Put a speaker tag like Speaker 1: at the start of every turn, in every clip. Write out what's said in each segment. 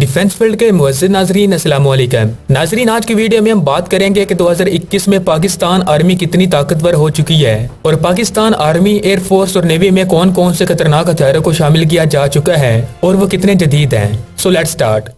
Speaker 1: Defence field के मुअज़्ज़िज़ नाज़रीन, अस्सलाम वालेकुम। नाज़रीन, आज की वीडियो में हम बात करेंगे कि 2021 में पाकिस्तान आर्मी कितनी ताकतवर हो चुकी है और पाकिस्तान आर्मी, एयरफोर्स और नेवी में कौन कौन से खतरनाक हथियारों को शामिल किया जा चुका है और वो कितने जदीद हैं। So let's start.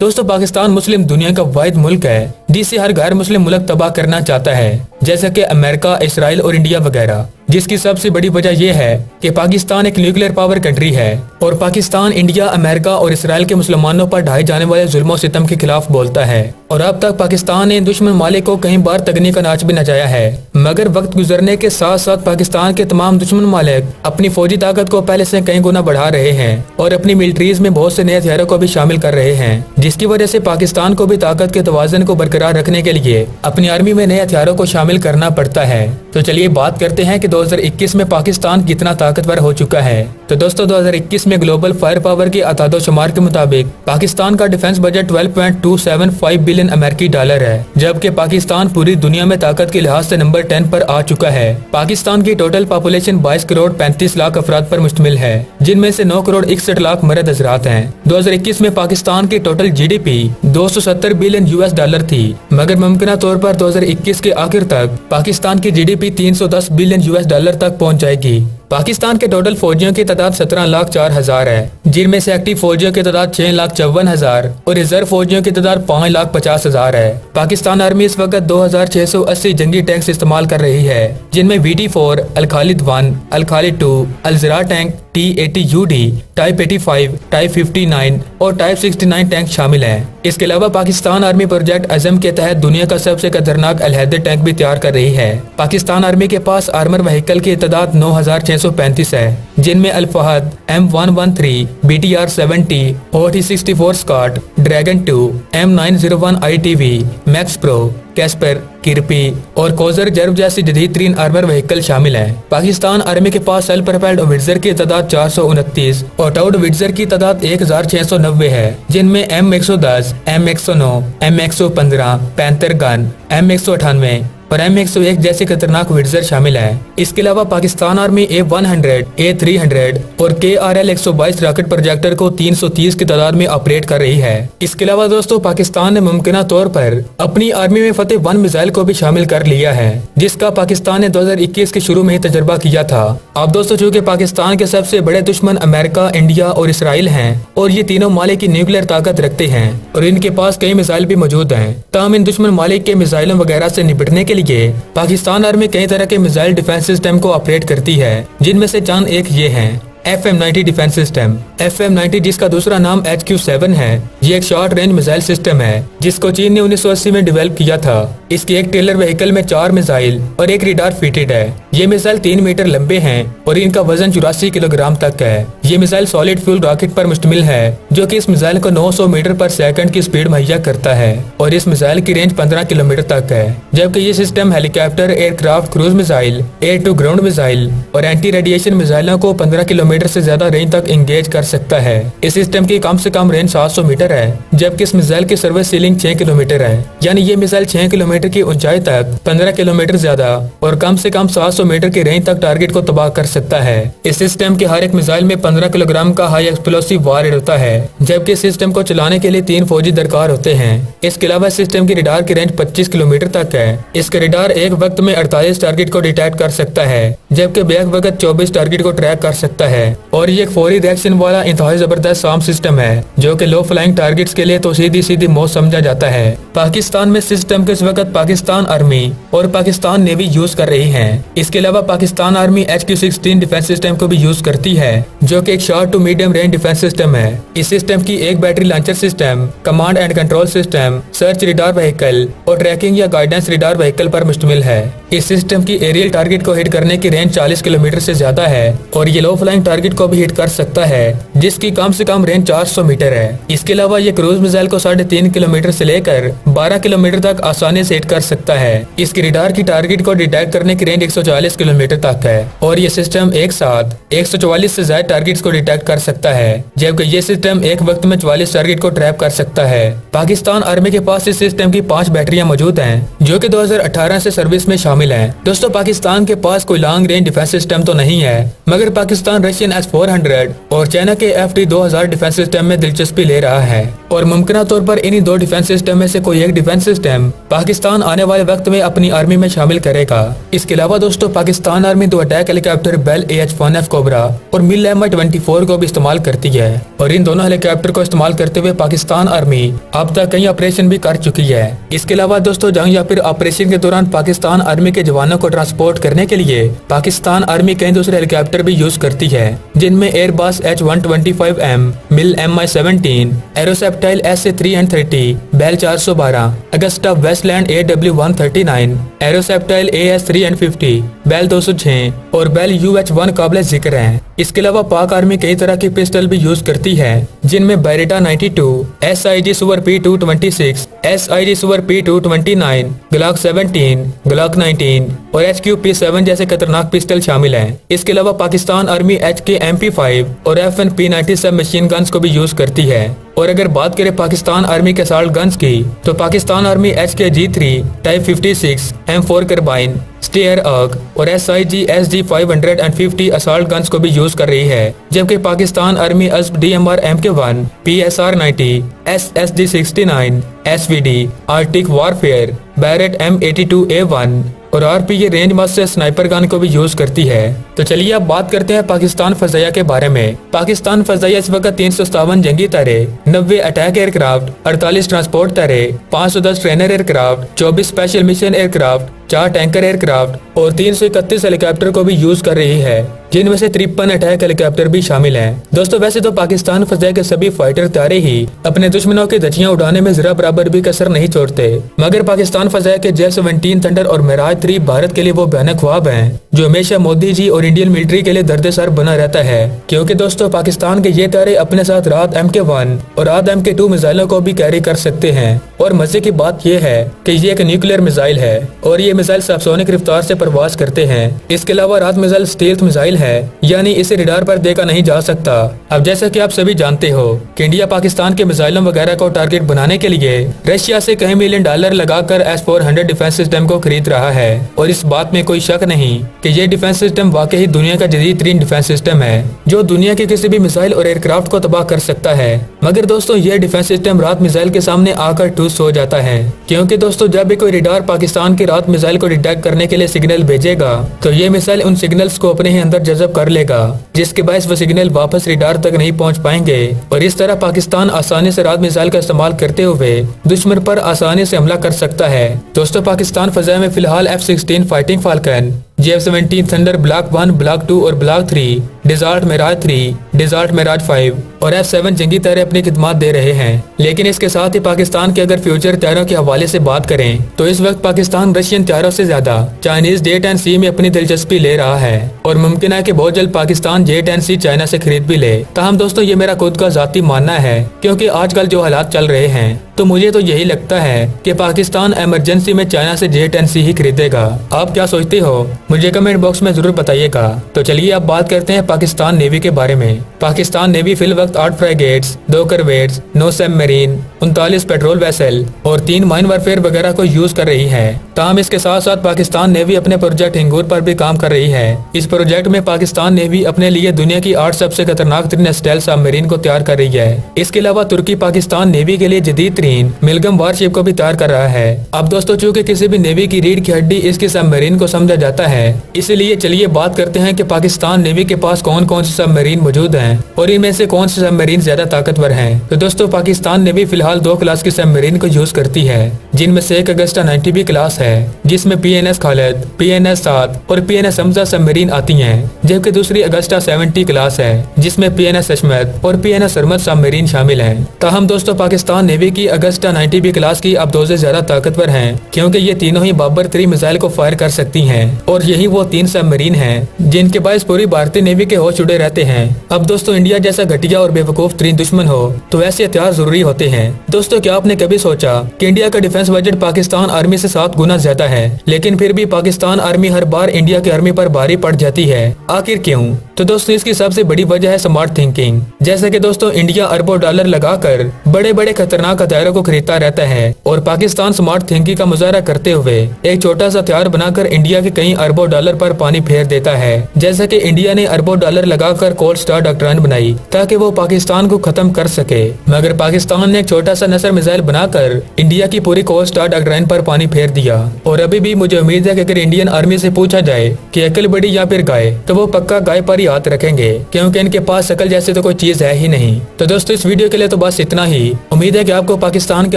Speaker 1: दोस्तों, पाकिस्तान मुस्लिम दुनिया का वाहिद मुल्क है जिसे हर गैर मुस्लिम मुल्क तबाह करना चाहता है, जैसा कि अमेरिका, इसराइल और इंडिया वगैरह। जिसकी सबसे बड़ी वजह यह है कि पाकिस्तान एक न्यूक्लियर पावर कंट्री है और पाकिस्तान इंडिया, अमेरिका और इसराइल के मुसलमानों पर ढाए जाने वाले जुल्म और सितम के खिलाफ बोलता है। और अब तक पाकिस्तान ने दुश्मन मालिक को कई बार तगने का नाच भी नचाया है, मगर वक्त गुजरने के साथ साथ पाकिस्तान के तमाम दुश्मन मालिक अपनी फौजी ताकत को पहले से कई गुना बढ़ा रहे हैं और अपनी मिलिट्रीज में बहुत से नए हथियारों को भी शामिल कर रहे हैं, जिसकी वजह से पाकिस्तान को भी ताकत के तवाज़ुन को बरकरार रखने के लिए अपनी आर्मी में नए हथियारों को शामिल करना पड़ता है। तो चलिए बात करते हैं कि 2021 में पाकिस्तान कितना ताकतवर हो चुका है। तो दोस्तों, 2021 में ग्लोबल फायर पावर के अतादोशुमार के मुताबिक पाकिस्तान का डिफेंस बजट 12.275 बिलियन अमेरिकी डॉलर है, जबकि पाकिस्तान पूरी दुनिया में ताकत के लिहाज से नंबर 10 पर आ चुका है। पाकिस्तान की टोटल पॉपुलेशन 22 करोड़ 35 लाख अफराद पर मुश्तमिल है, जिनमें से 9 करोड़ 61 लाख मर्द हजरात हैं। 2021 में पाकिस्तान की total GDP 270 billion US dollar थी, मगर मुमकिन तौर पर 2021 के आखिर तक पाकिस्तान की GDP 310 बिलियन US डॉलर तक पहुंच जाएगी। पाकिस्तान के टोटल फौजियों की तादाद 17,04,000 है, जिनमें से एक्टिव फौजियों की तादाद 6,54,000 और रिजर्व फौजियों की तादाद 5,50,000 है। पाकिस्तान आर्मी इस वक्त 2,680 जंगी टैंक्स इस्तेमाल कर रही है, जिनमें VT4, अल खालिद 1, अल खालिद 2, अल ज़रा टैंक, T-80UD, टाइप 85, टाइप 59 और टाइप 69 टैंक शामिल हैं। इसके अलावा पाकिस्तान आर्मी प्रोजेक्ट अज़म के तहत दुनिया का सबसे खतरनाक अलहदे टैंक भी तैयार कर रही है। पाकिस्तान आर्मी के पास आर्मर व्हीकल की तादाद 9,635 है, जिनमें Al Fahd, M113, BTR-70, OT-64 SKOT, Dragoon 2, M901 ITV, Maxx Pro, Casspir, Kirpi और कोजर जर्ब जैसी जदीद तरीन आर्मर व्हीकल शामिल हैं। पाकिस्तान आर्मी के पास सेल्फ प्रोपेल्ड विट्जर की तादाद 429 और टाउड विट्जर की तादाद 1,690 है, जिनमें M110, M109, M115, panther gun, M198 और M101 जैसे खतरनाक विट्जर शामिल हैं। इसके अलावा पाकिस्तान आर्मी A100, A300 और KRL 122 रॉकेट प्रोजेक्टर को 330 की तादाद में ऑपरेट कर रही है। इसके अलावा दोस्तों, पाकिस्तान ने मुमकिन तौर पर अपनी आर्मी में फतेह 1 मिसाइल को भी शामिल कर लिया है, जिसका पाकिस्तान ने 2021 के शुरू में ही तजर्बा किया था। अब दोस्तों, चूँकि पाकिस्तान के सबसे बड़े दुश्मन अमेरिका, इंडिया और इसराइल हैं और ये तीनों मालिक की न्यूक्लियर ताकत रखते हैं और इनके पास कई मिसाइल भी मौजूद हैं, तमाम इन दुश्मन मालिक के मिसाइलों वगैरह से निपटने के लिए पाकिस्तान आर्मी कई तरह के मिसाइल डिफेंस सिस्टम को ऑपरेट करती है, जिनमें से चंद एक ये हैं। FM-90 डिफेंस सिस्टम, FM-90 जिसका दूसरा नाम HQ-7 है, ये एक शॉर्ट रेंज मिसाइल सिस्टम है जिसको चीन ने 1980 में डेवलप किया था। इसके एक टेलर व्हीकल में 4 मिसाइल और एक रडार फिटेड है। ये मिसाइल 3 मीटर लंबे हैं और इनका वजन 84 किलोग्राम तक है। ये मिसाइल सॉलिड फ्यूल रॉकेट पर मुश्तमिल है, जो कि इस मिसाइल को 900 मीटर पर सेकंड की स्पीड मुहैया करता है और इस मिसाइल की रेंज 15 किलोमीटर तक है। जबकि ये system helicopter, aircraft, cruise missile, air to ground missile और एंटी रेडिएशन मिसाइलों को 15 किलोमीटर से ज्यादा रेंज तक एंगेज कर सकता है। इस सिस्टम की कम से कम रेंज 700 मीटर है, जबकि इस मिसाइल की सर्विस सीलिंग 6 किलोमीटर है। यानी ये मिसाइल 6 किलोमीटर की ऊंचाई तक 15 किलोमीटर ज्यादा और कम से कम 700 मीटर की रेंज तक टारगेट को तबाह कर सकता है। इस सिस्टम के हर एक मिसाइल में 15 किलोग्राम का हाई एक्सप्लोसिव वार होता है, जबकि इस सिस्टम को चलाने के लिए 3 फौजी दरकार होते हैं। इसके अलावा सिस्टम की रडार की रेंज 25 किलोमीटर तक है। इसका रडार एक वक्त में 48 टारगेट को डिटेक्ट कर सकता है, जबकि बैक वक्त 24 टारगेट को ट्रैक कर सकता है। और ये एक फौरी रिएक्शन वाला इंतहाई जबरदस्त साम सिस्टम है, जो कि लो फ्लाइंग टारगेट्स के लिए तो सीधी सीधी मौत समझा जाता है। पाकिस्तान में सिस्टम के इस वक्त पाकिस्तान आर्मी और पाकिस्तान नेवी यूज कर रही हैं। इसके अलावा Pakistan army HQ-16 defence system को भी यूज करती है, जो कि एक short to medium range defence system है। इस सिस्टम की एक battery launcher system, command and control system, search radar vehicle और ट्रैकिंग या गाइडेंस रडार व्हीकल पर मुश्तमिल है। इस सिस्टम की एरियल टारगेट को हिट करने की रेंज 40 किलोमीटर से ज्यादा है और ये लो फ्लाइंग टारगेट को भी हिट कर सकता है, जिसकी कम से कम रेंज 400 मीटर है। इसके अलावा ये क्रूज मिसाइल को 3.5 किलोमीटर से लेकर 12 किलोमीटर तक आसानी से हिट कर सकता है। इसकी रडार की टारगेट को डिटेक्ट करने की रेंज 140 किलोमीटर तक है और ये सिस्टम एक साथ 144 से ज्यादा टारगेट्स को डिटेक्ट कर सकता है, जबकि ये सिस्टम एक वक्त में 44 टारगेट को ट्रैप कर सकता है। पाकिस्तान आर्मी के पास इस सिस्टम की 5 बैटरियां मौजूद हैं, जो कि 2018 से सर्विस में शामिल शामिल हैं। दोस्तों पाकिस्तान के पास कोई लॉन्ग रेंज डिफेंस सिस्टम तो नहीं है, मगर पाकिस्तान रशियन S-400 और चाइना के FD-2000 डिफेंस सिस्टम में दिलचस्पी ले रहा है और मुमकिन तौर पर इन्हीं दो डिफेंस सिस्टम में से कोई एक डिफेंस सिस्टम पाकिस्तान आने वाले वक्त में अपनी आर्मी में शामिल करेगा। इसके अलावा दोस्तों Pakistan army 2 attack helicopter Bell AH-1F Cobra और मिल Mi-24 को भी इस्तेमाल करती है और इन दोनों हेलीकॉप्टर को इस्तेमाल करते हुए पाकिस्तान आर्मी अब तक कई ऑपरेशन भी कर चुकी है। इसके अलावा दोस्तों जंग या फिर ऑपरेशन के दौरान पाकिस्तान आर्मी के जवानों को ट्रांसपोर्ट करने के लिए पाकिस्तान आर्मी कई दूसरे हेलीकॉप्टर भी यूज करती है, जिनमें Airbus H-125M, Mil Mi-17, Aerospatiale SA-330, Bell 412, Agusta Westland AW-139, Aerospatiale AS-350, Bell 206 और बेल UH-1 काबिल जिक्र हैं। इसके अलावा पाक आर्मी कई तरह की पिस्टल भी यूज करती है, जिनमें Baretta 92, SIG super P226, SIG super P229, Glock 17, Glock 19 और HQ-P7 जैसे खतरनाक पिस्टल शामिल हैं। इसके अलावा पाकिस्तान आर्मी HK MP5 और FN P90 सब मशीन गन्स को भी यूज करती है। और अगर बात करें पाकिस्तान आर्मी के असॉल्ट गन्स की, तो Pakistan army HK G3, type 56, M4 carbine, Steyr अर्क और SIG SG-550 असॉल्ट गन्स को भी यूज कर रही है, जबकि Pakistan army ASP DMR MK1, PSR-90, SSG-69, SVD, Arctic warfare, Barrett M82A1 और RPA range master sniper gun को भी यूज करती है। तो चलिए अब बात करते हैं पाकिस्तान फजाइया के बारे में। पाकिस्तान फजाइया इस वक्त 357 जंगी तारे, 90 अटैक एयरक्राफ्ट, 48 ट्रांसपोर्ट तारे, 510 trainer aircraft, 24 special mission aircraft, 4 tanker aircraft और 331 हेलीकॉप्टर को भी यूज कर रही है, जिनमें से 53 अटैक हेलीकॉप्टर भी शामिल हैं। दोस्तों वैसे तो पाकिस्तान फजाइया के सभी फाइटर तारे ही अपने दुश्मनों की धज्जियां उड़ाने में जरा बराबर भी कसर नहीं छोड़ते, मगर पाकिस्तान फजाइया के J-17 थंडर और मिराज 3 भारत के लिए वो भयानक ख्वाब हैं, जो हमेशा मोदी जी और इंडियन मिलिट्री के लिए दर्दसर बना रहता है, क्योंकि दोस्तों पाकिस्तान के ये तारे अपने साथ रात MK1 और रात MK2 मिसाइलों को भी कैरी कर सकते हैं। और मजे की बात यह है कि ये एक न्यूक्लियर मिसाइल है और ये मिसाइल सबसोनिक रफ्तार से प्रवास करते हैं। इसके अलावा रात मिसाइल स्टील्थ मिसाइल है, यानी इसे रडार पर देखा नहीं जा सकता। अब जैसा कि आप सभी जानते हो कि इंडिया पाकिस्तान के मिसाइलों वगैरह को टारगेट बनाने के लिए रशिया से कई $1 मिलियन लगाकर S-400 डिफेंस सिस्टम को खरीद रहा है और इस बात में कोई शक नहीं कि ये डिफेंस सिस्टम वाकई दुनिया का जदीद तरीन डिफेंस सिस्टम है, जो दुनिया के किसी भी मिसाइल और एयरक्राफ्ट को तबाह कर सकता है। मगर दोस्तों ये डिफेंस सिस्टम रात मिसाइल के सामने आकर ठूस हो जाता है, क्योंकि दोस्तों जब भी कोई रडार पाकिस्तान की रात मिसाइल को डिटेक्ट करने के लिए सिग्नल भेजेगा, तो ये मिसाइल उन सिग्नल्स को अपने ही अंदर जज़ब कर लेगा, जिसके बायस वो सिग्नल वापस रडार तक नहीं पहुंच पाएंगे और इस तरह पाकिस्तान आसानी से रात मिसाइल का इस्तेमाल करते हुए दुश्मन पर आसानी से हमला कर सकता है। दोस्तों पाकिस्तान फजा में फिलहाल F-16 fighting falcon, J-17 thunder block 1, block 2 और block 3, desert mirage 3, desert mirage 5 और F-7 जंगी तारे अपनी खिदमत दे रहे हैं। लेकिन इसके साथ ही पाकिस्तान के अगर फ्यूचर तैयारों के हवाले से बात करें, तो इस वक्त पाकिस्तान रशियन तैयारों से ज्यादा चाइनीज J-10C में अपनी दिलचस्पी ले रहा है और मुमकिन है कि बहुत जल्द पाकिस्तान J-10C चाइना से खरीद भी ले। ताहम दोस्तों ये मेरा खुद का जाती मानना है, क्योंकि आजकल जो हालात चल रहे हैं, तो मुझे तो यही लगता है कि पाकिस्तान इमरजेंसी में चाइना से J-10C ही खरीदेगा। आप क्या सोचते हो? मुझे कमेंट बॉक्स में जरूर बताइएगा। तो चलिए अब बात करते हैं पाकिस्तान नेवी के बारे में। पाकिस्तान नेवी फिल वक्त 8 फ्रैगेट्स, 2 करवेट्स, 9 सबमरीन, 39 पेट्रोल वेसल और 3 माइन वारफेयर वगैरह को यूज कर रही है। ताहम इसके साथ साथ पाकिस्तान नेवी अपने प्रोजेक्ट हिंगूर पर भी काम कर रही है। इस प्रोजेक्ट में पाकिस्तान नेवी अपने लिए दुनिया की 8 सबसे खतरनाक तरीन स्टेल्थ सबमरीन को तैयार कर रही है। इसके अलावा तुर्की पाकिस्तान नेवी के लिए जदीद तरीन मिलगम वारशिप को भी तैयार कर रहा है। अब दोस्तों चूंकि किसी भी नेवी की रीढ़ की हड्डी इसकी सबमरीन को समझा जाता है, इसलिए चलिए बात करते हैं कि पाकिस्तान नेवी के पास कौन कौन से सबमरीन मौजूद हैं और इनमें से कौन से सबमरीन ज्यादा ताकतवर हैं। तो दोस्तों पाकिस्तान नेवी फिलहाल 2 क्लास की सबमरीन को यूज करती है, जिनमें से एक अगस्टा 90B क्लास है, जिसमें PNS खालिद, PNS साद और PNS हमजा सबमरीन आती हैं, जबकि दूसरी अगस्टा 70 क्लास है, जिसमें PNS अशमत और PNS सरमद सबमरीन शामिल हैं। ताहम दोस्तों पाकिस्तान नेवी की अगस्टा 90B क्लास की अब 2 से ज्यादा ताकतवर हैं, क्योंकि ये तीनों ही बाबर 3 मिसाइल को फायर कर सकती हैं और यही वो 3 सबमरीन हैं जिनके बायस पूरी भारतीय नेवी के होश उड़े रहते हैं। अब दोस्तों इंडिया जैसा घटिया और बेवकूफ तरीन दुश्मन हो तो ऐसे हथियार जरूरी होते हैं। दोस्तों क्या आपने कभी सोचा कि इंडिया का डिफेंस बजट पाकिस्तान आर्मी से 7 गुना ज्यादा है, लेकिन फिर भी पाकिस्तान आर्मी हर बार इंडिया की आर्मी पर भारी पड़ जाती है? आखिर क्यों? तो दोस्तों इसकी सबसे बड़ी वजह है स्मार्ट थिंकिंग। जैसे कि दोस्तों इंडिया अरबों डॉलर लगाकर बड़े बड़े खतरनाक हथियारों को खरीदता रहता है और पाकिस्तान स्मार्ट थिंकिंग का मुजाहरा करते हुए एक छोटा सा हथियार बनाकर इंडिया के कई अरबों डॉलर पर पानी फेर देता है। जैसे कि इंडिया ने अरबों डॉलर लगाकर कोल्ड स्टार डॉक्ट्राइन बनाई ताकि वो पाकिस्तान को खत्म कर सके, मगर पाकिस्तान ने एक छोटा सा नसर मिसाइल बनाकर इंडिया की पूरी कोल्ड स्टार डॉक्ट्राइन पर पानी फेर दिया। और अभी भी मुझे उम्मीद है कि अगर इंडियन आर्मी से पूछा जाए कि अकल बड़ी या फिर गाय, तो वो पक्का गाय पर ही हाथ रखेंगे, क्योंकि इनके पास अकल जैसे तो कोई चीज है ही नहीं। तो दोस्तों इस वीडियो के लिए तो बस इतना ही। उम्मीद है कि आपको पाकिस्तान के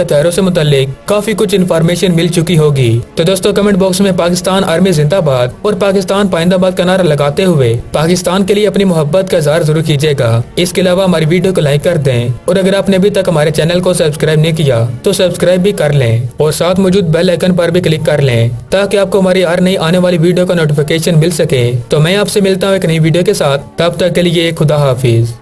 Speaker 1: हथियारों से मुताल्लिक काफी कुछ इन्फॉर्मेशन मिल चुकी होगी। तो दोस्तों कमेंट बॉक्स में पाकिस्तान आर्मी जिंदाबाद और पाकिस्तान पाइंदाबाद का नारा लगाते हुए पाकिस्तान के लिए अपनी मोहब्बत का इजहार जरूर कीजिएगा। इसके अलावा हमारी वीडियो को लाइक कर दें और अगर आपने अभी तक हमारे चैनल को सब्सक्राइब नहीं किया तो सब्सक्राइब भी कर लें और साथ मौजूद बेल आइकन पर भी क्लिक कर लें ताकि आपको हमारी हर नई आने वाली वीडियो का नोटिफिकेशन मिल सके। तो मैं आपसे मिलता हूँ एक नई वीडियो के साथ, तब तक के लिए खुदा हाफिज।